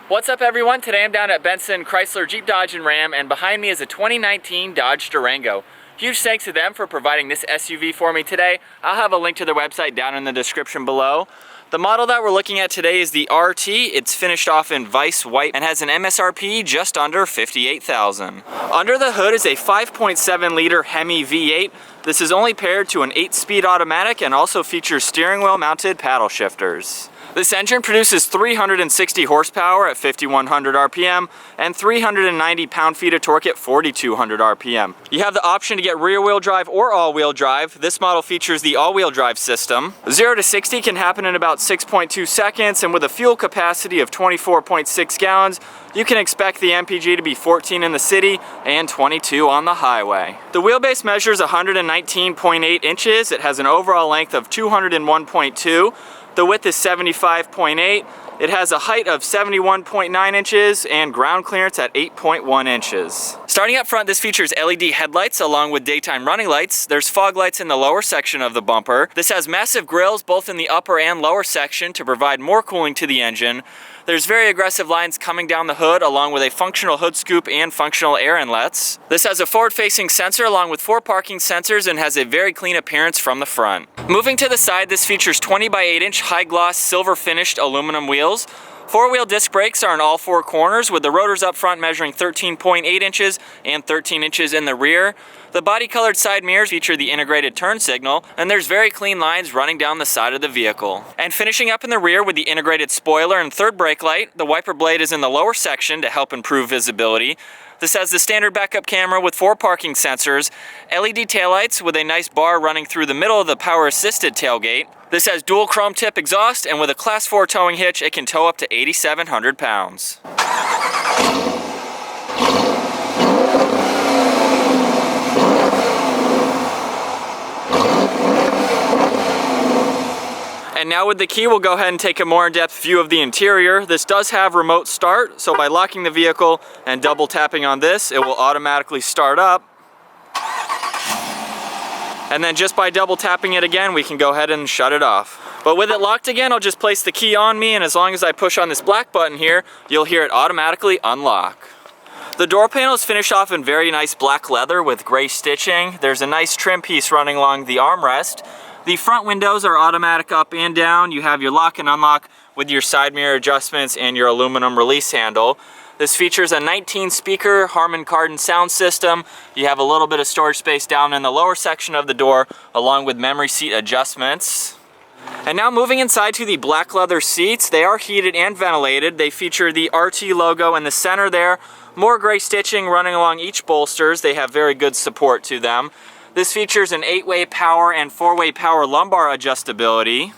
What's up everyone? Today I'm down at Benson, Chrysler, Jeep, Dodge, and Ram, and behind me is a 2019 Dodge Durango. Huge thanks to them for providing this SUV for me today. I'll have a link to their website down in the description below. The model that we're looking at today is the RT. It's finished off in Vice White and has an MSRP just under $58,000. Under the hood is a 5.7 liter Hemi V8. This is only paired to an 8-speed automatic and also features steering wheel mounted paddle shifters. This engine produces 360 horsepower at 5,100 RPM and 390 pound-feet of torque at 4,200 RPM. You have the option to get rear-wheel drive or all-wheel drive. This model features the all-wheel drive system. 0 to 60 can happen in about 6.2 seconds, and with a fuel capacity of 24.6 gallons, you can expect the MPG to be 14 in the city and 22 on the highway. The wheelbase measures 119.8 inches. It has an overall length of 201.2. The width is 75.8. It has a height of 71.9 inches and ground clearance at 8.1 inches. Starting up front, this features LED headlights along with daytime running lights. There's fog lights in the lower section of the bumper. This has massive grills both in the upper and lower section to provide more cooling to the engine. There's very aggressive lines coming down the hood along with a functional hood scoop and functional air inlets. This has a forward-facing sensor along with 4 parking sensors and has a very clean appearance from the front. Moving to the side, this features 20 by 8 inch high-gloss silver finished aluminum wheels. 4-wheel disc brakes are in all 4 corners with the rotors up front measuring 13.8 inches and 13 inches in the rear. The body-colored side mirrors feature the integrated turn signal, and there's very clean lines running down the side of the vehicle. And finishing up in the rear with the integrated spoiler and third brake light, the wiper blade is in the lower section to help improve visibility. This has the standard backup camera with 4 parking sensors, LED taillights with a nice bar running through the middle of the power-assisted tailgate. This has dual chrome tip exhaust, and with a Class 4 towing hitch, it can tow up to 8,700 pounds. And now with the key, we'll go ahead and take a more in-depth view of the interior. This does have remote start, so by locking the vehicle and double tapping on this, it will automatically start up. And then just by double tapping it again, we can go ahead and shut it off. But with it locked again, I'll just place the key on me, and as long as I push on this black button here, you'll hear it automatically unlock. The door panel is finished off in very nice black leather with gray stitching. There's a nice trim piece running along the armrest. The front windows are automatic up and down. You have your lock and unlock with your side mirror adjustments and your aluminum release handle. This features a 19-speaker Harman Kardon sound system. You have a little bit of storage space down in the lower section of the door, along with memory seat adjustments. And now moving inside to the black leather seats. They are heated and ventilated. They feature the RT logo in the center there. More gray stitching running along each bolsters. They have very good support to them. This features an 8-way power and 4-way power lumbar adjustability.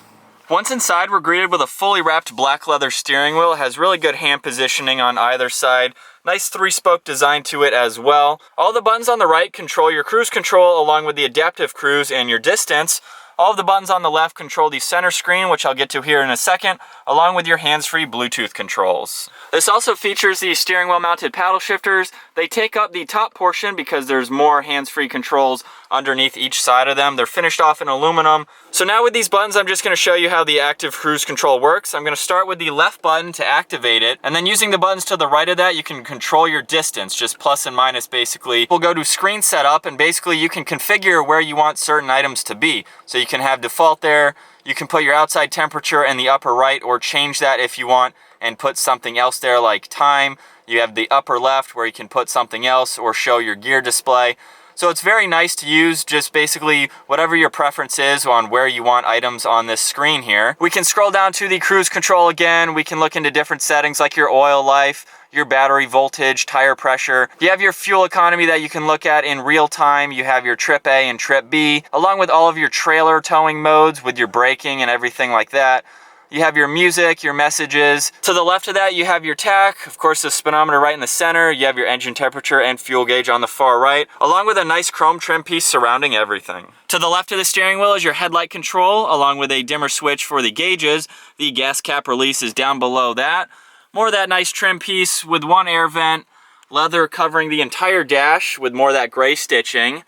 Once inside, we're greeted with a fully wrapped black leather steering wheel. It has really good hand positioning on either side. Nice 3-spoke design to it as well. All the buttons on the right control your cruise control along with the adaptive cruise and your distance. All of the buttons on the left control the center screen, which I'll get to here in a second, along with your hands-free Bluetooth controls. This also features the steering wheel mounted paddle shifters. They take up the top portion because there's more hands-free controls underneath each side of them. They're finished off in aluminum. So now with these buttons, I'm just going to show you how the active cruise control works. I'm going to start with the left button to activate it, and then using the buttons to the right of that, you can control your distance, just plus and minus basically. We'll go to screen setup, and basically you can configure where you want certain items to be. So you can have default there, you can put your outside temperature in the upper right or change that if you want and put something else there like time. You have the upper left where you can put something else or show your gear display. So it's very nice to use, just basically whatever your preference is on where you want items on this screen here. We can scroll down to the cruise control again. We can look into different settings like your oil life, your battery voltage, tire pressure. You have your fuel economy that you can look at in real time. You have your trip A and trip B, along with all of your trailer towing modes with your braking and everything like that. You have your music, your messages. To the left of that, you have your tach, of course the speedometer right in the center. You have your engine temperature and fuel gauge on the far right, along with a nice chrome trim piece surrounding everything. To the left of the steering wheel is your headlight control, along with a dimmer switch for the gauges. The gas cap release is down below that. More of that nice trim piece with 1 air vent, leather covering the entire dash with more of that gray stitching.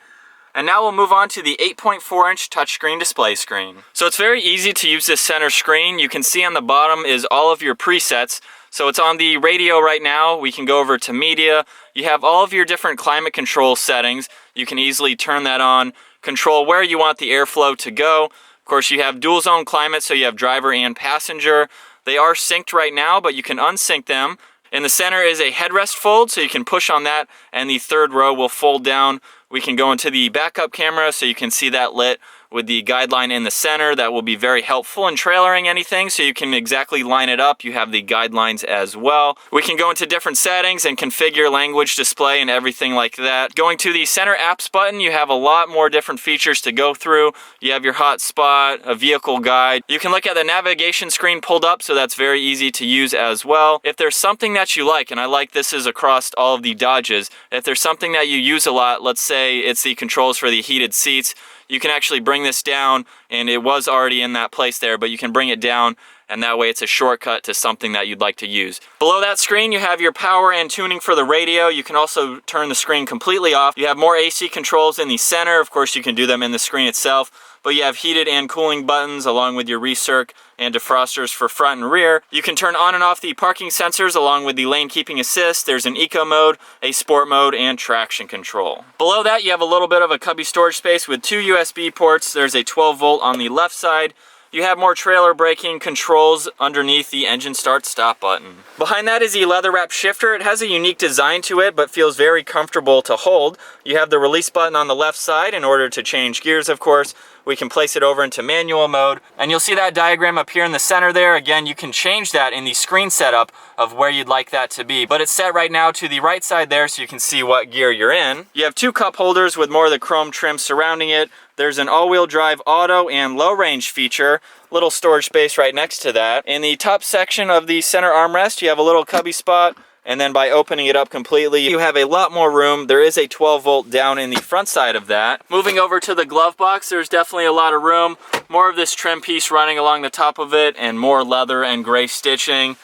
And now we'll move on to the 8.4-inch touchscreen display screen. So it's very easy to use this center screen. You can see on the bottom is all of your presets. So it's on the radio right now. We can go over to media. You have all of your different climate control settings. You can easily turn that on, control where you want the airflow to go. Of course, you have dual zone climate, so you have driver and passenger. They are synced right now, but you can unsync them. In the center is a headrest fold, so you can push on that, and the third row will fold down. We can go into the backup camera, so you can see that lit with the guideline in the center. That will be very helpful in trailering anything, so you can exactly line it up. You have the guidelines as well. We can go into different settings and configure language display and everything like that. Going to the center apps button, you have a lot more different features to go through. You have your hotspot, a vehicle guide. You can look at the navigation screen pulled up, so that's very easy to use as well. If there's something that you like, and I like this is across all of the Dodges, if there's something that you use a lot, let's say it's the controls for the heated seats, you can actually bring this down, and it was already in that place there, but you can bring it down, and that way it's a shortcut to something that you'd like to use. Below that screen, you have your power and tuning for the radio. You can also turn the screen completely off. You have more AC controls in the center. Of course, you can do them in the screen itself, but you have heated and cooling buttons along with your recirc and defrosters for front and rear. You can turn on and off the parking sensors along with the lane keeping assist. There's an eco mode, a sport mode, and traction control. Below that, you have a little bit of a cubby storage space with 2 USB ports. There's a 12 volt on the left side. You have more trailer braking controls underneath the engine start stop button. Behind that is the leather wrap shifter. It has a unique design to it, but feels very comfortable to hold. You have the release button on the left side in order to change gears, of course. We can place it over into manual mode, and you'll see that diagram up here in the center there. Again, you can change that in the screen setup of where you'd like that to be, but it's set right now to the right side there so you can see what gear you're in. You have 2 cup holders with more of the chrome trim surrounding it. There's an all-wheel drive auto and low range feature, little storage space right next to that. In the top section of the center armrest, you have a little cubby spot, and then by opening it up completely, you have a lot more room. There is a 12 volt down in the front side of that. Moving over to the glove box, there's definitely a lot of room. More of this trim piece running along the top of it, and more leather and gray stitching.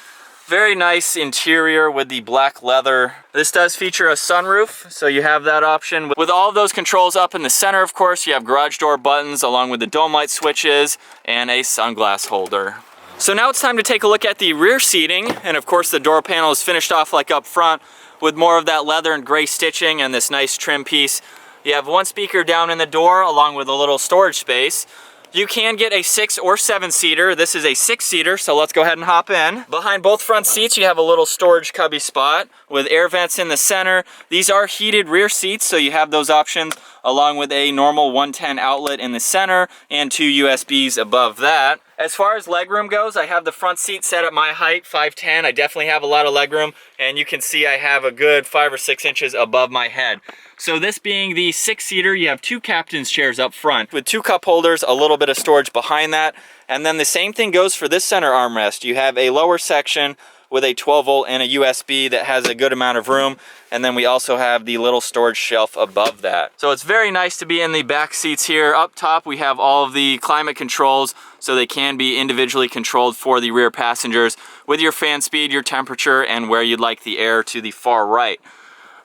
Very nice interior with the black leather. This does feature a sunroof, so you have that option. With all of those controls up in the center, of course, you have garage door buttons along with the dome light switches and a sunglass holder. So now it's time to take a look at the rear seating, and of course the door panel is finished off like up front with more of that leather and gray stitching and this nice trim piece. You have 1 speaker down in the door along with a little storage space. You can get a 6 or 7 seater. This is a 6 seater, so let's go ahead and hop in. Behind both front seats, you have a little storage cubby spot with air vents in the center. These are heated rear seats, so you have those options along with a normal 110 outlet in the center and 2 USBs above that. As far as legroom goes, I have the front seat set at my height, 5'10". I definitely have a lot of legroom, and you can see I have a good 5 or 6 inches above my head. So this being the 6-seater, you have 2 captain's chairs up front with 2 cup holders, a little bit of storage behind that. And then the same thing goes for this center armrest. You have a lower section with a 12 volt and a USB that has a good amount of room. And then we also have the little storage shelf above that. So it's very nice to be in the back seats here. Up top, we have all of the climate controls, so they can be individually controlled for the rear passengers with your fan speed, your temperature, and where you'd like the air to the far right.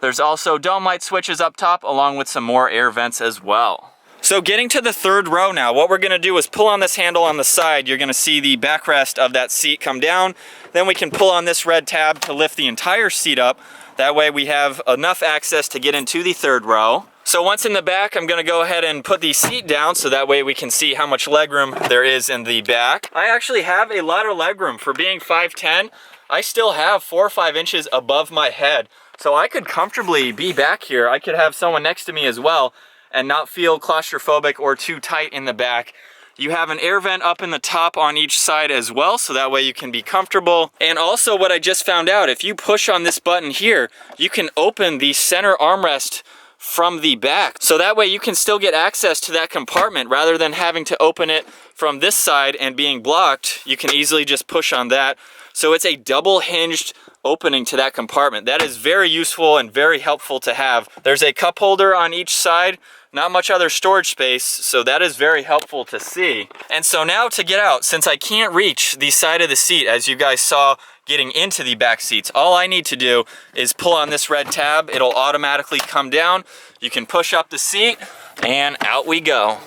There's also dome light switches up top along with some more air vents as well. So getting to the third row now, what we're gonna do is pull on this handle on the side. You're gonna see the backrest of that seat come down. Then we can pull on this red tab to lift the entire seat up. That way we have enough access to get into the third row. So once in the back, I'm gonna go ahead and put the seat down so that way we can see how much legroom there is in the back. I actually have a lot of legroom. For being 5'10", I still have 4 or 5 inches above my head. So I could comfortably be back here. I could have someone next to me as well and not feel claustrophobic or too tight in the back. You have an air vent up in the top on each side as well, so that way you can be comfortable. And also what I just found out, if you push on this button here, you can open the center armrest from the back. So that way you can still get access to that compartment rather than having to open it from this side and being blocked. You can easily just push on that. So it's a double hinged opening to that compartment. That is very useful and very helpful to have. There's a cup holder on each side, not much other storage space, so that is very helpful to see. And so now to get out, since I can't reach the side of the seat as you guys saw getting into the back seats, all I need to do is pull on this red tab. It'll automatically come down. You can push up the seat and out we go.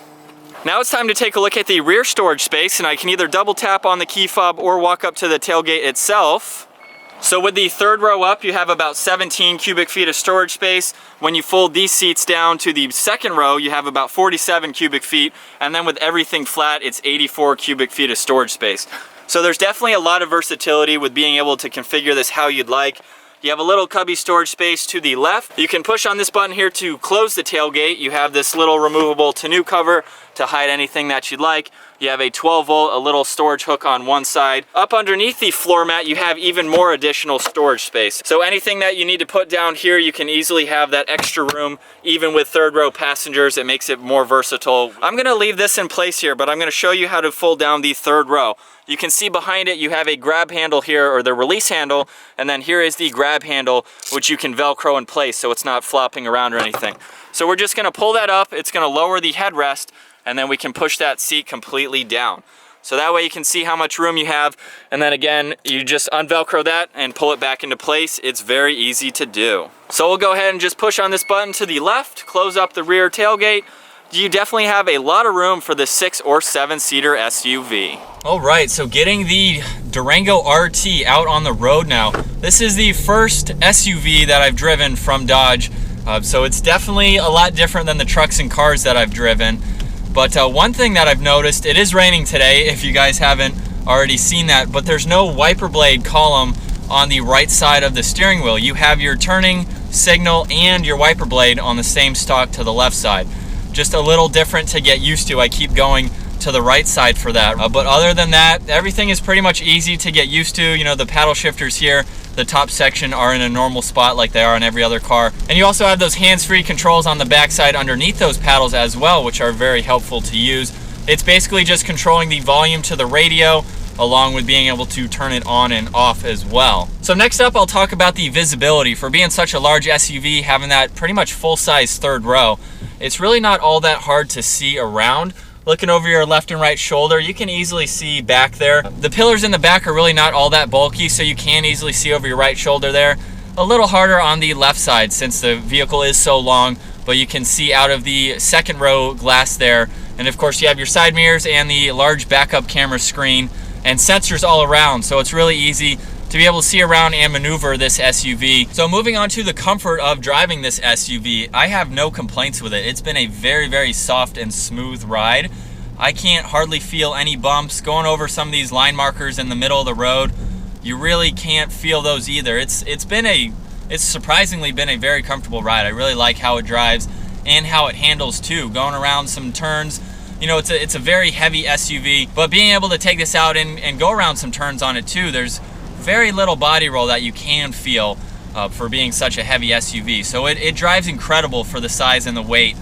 Now it's time to take a look at the rear storage space, and I can either double tap on the key fob or walk up to the tailgate itself. So with the third row up, you have about 17 cubic feet of storage space. When you fold these seats down to the second row, you have about 47 cubic feet. And then with everything flat, it's 84 cubic feet of storage space. So there's definitely a lot of versatility with being able to configure this how you'd like. You have a little cubby storage space to the left. You can push on this button here to close the tailgate. You have this little removable tonneau cover to hide anything that you'd like. You have a 12 volt, a little storage hook on one side. Up underneath the floor mat, you have even more additional storage space. So anything that you need to put down here, you can easily have that extra room. Even with third row passengers, it makes it more versatile. I'm gonna leave this in place here, but I'm gonna show you how to fold down the third row. You can see behind it, you have a grab handle here, or the release handle, and then here is the grab handle, which you can Velcro in place so it's not flopping around or anything. So we're just gonna pull that up, it's gonna lower the headrest, and then we can push that seat completely down. So that way you can see how much room you have, and then again, you just unvelcro that and pull it back into place. It's very easy to do. So we'll go ahead and just push on this button to the left, close up the rear tailgate. You definitely have a lot of room for the 6 or 7 seater SUV. All right, so getting the Durango RT out on the road now. This is the first SUV that I've driven from Dodge, so it's definitely a lot different than the trucks and cars that I've driven. But one thing that I've noticed, it is raining today, if you guys haven't already seen that, but there's no wiper blade column on the right side of the steering wheel. You have your turning signal and your wiper blade on the same stalk to the left side. Just a little different to get used to. I keep going to the right side for that. But other than that, everything is pretty much easy to get used to. You know, the paddle shifters here, the top section are in a normal spot like they are on every other car. And you also have those hands-free controls on the backside underneath those paddles as well, which are very helpful to use. It's basically just controlling the volume to the radio, along with being able to turn it on and off as well. So next up, I'll talk about the visibility. For being such a large SUV, having that pretty much full-size third row, it's really not all that hard to see around. Looking over your left and right shoulder, you can easily see back there. The pillars in the back are really not all that bulky, so you can easily see over your right shoulder there. A little harder on the left side since the vehicle is so long, but you can see out of the second row glass there. And of course, you have your side mirrors and the large backup camera screen and sensors all around, so it's really easy to be able to see around and maneuver this SUV. So moving on to the comfort of driving this SUV, I have no complaints with it. It's been a very, very soft and smooth ride. I can't hardly feel any bumps. Going over some of these line markers in the middle of the road, you really can't feel those either. It's surprisingly been a very comfortable ride. I really like how it drives and how it handles too. Going around some turns, you know, it's a very heavy SUV, but being able to take this out and go around some turns on it too, there's very little body roll that you can feel for being such a heavy SUV. So it drives incredible for the size and the weight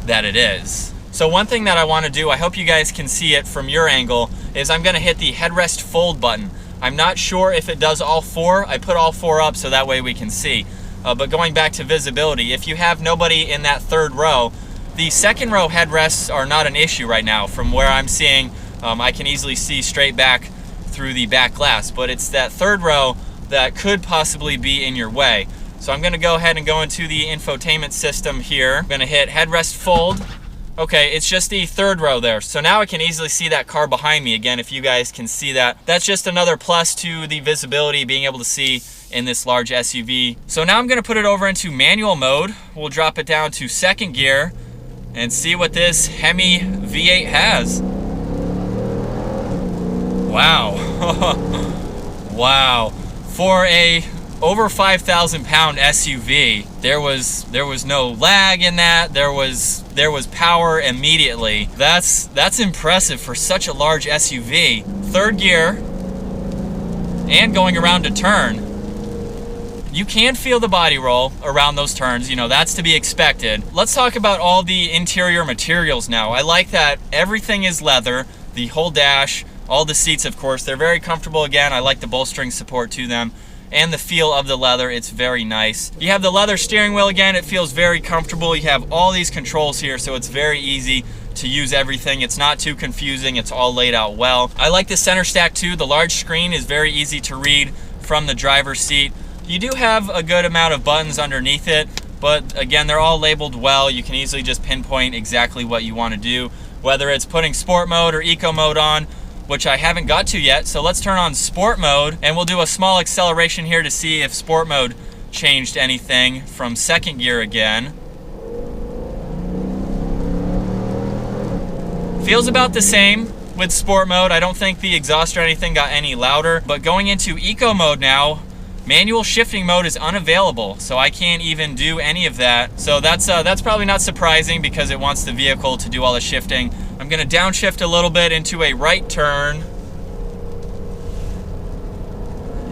that it is. So one thing that I want to do, I hope you guys can see it from your angle, is I'm going to hit the headrest fold button. I'm not sure if it does all four. I put all four up so that way we can see. But going back to visibility, if you have nobody in that third row, the second row headrests are not an issue right now. From where I'm seeing, I can easily see straight back through the back glass, but it's that third row that could possibly be in your way. So I'm gonna go ahead and go into the infotainment system here. I'm gonna hit headrest fold. Okay, it's just the third row there. So now I can easily see that car behind me again, if you guys can see that. That's just another plus to the visibility, being able to see in this large SUV. So now I'm gonna put it over into manual mode. We'll drop it down to second gear and see what this Hemi V8 has. Wow. Wow. For a over 5,000 pound SUV, there was no lag in that. There was power immediately. That's impressive for such a large SUV. Third gear and going around a turn. You can feel the body roll around those turns, you know, that's to be expected. Let's talk about all the interior materials now. I like that everything is leather, the whole dash, all the seats, of course, they're very comfortable. Again, I like the bolstering support to them and the feel of the leather, it's very nice. You have the leather steering wheel again, it feels very comfortable. You have all these controls here, so it's very easy to use everything. It's not too confusing, it's all laid out well. I like the center stack too. The large screen is very easy to read from the driver's seat. You do have a good amount of buttons underneath it, but again, they're all labeled well. You can easily just pinpoint exactly what you want to do, whether it's putting sport mode or eco mode on, which I haven't got to yet. So let's turn on sport mode and we'll do a small acceleration here to see if sport mode changed anything from second gear again. Feels about the same with sport mode. I don't think the exhaust or anything got any louder, but going into eco mode now, manual shifting mode is unavailable, so I can't even do any of that. So that's probably not surprising because it wants the vehicle to do all the shifting. I'm gonna downshift a little bit into a right turn.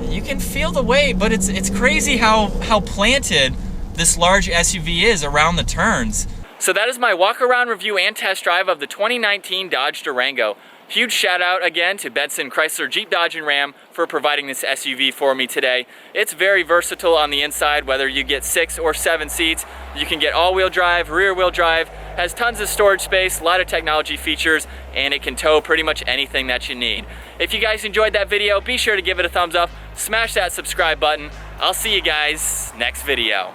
You can feel the weight, but it's crazy how planted this large SUV is around the turns. So that is my walk around review and test drive of the 2019 Dodge Durango. Huge shout out again to Benson, Chrysler, Jeep, Dodge, and Ram for providing this SUV for me today. It's very versatile on the inside, whether you get 6 or 7 seats. You can get all-wheel drive, rear-wheel drive, has tons of storage space, a lot of technology features, and it can tow pretty much anything that you need. If you guys enjoyed that video, be sure to give it a thumbs up, smash that subscribe button. I'll see you guys next video.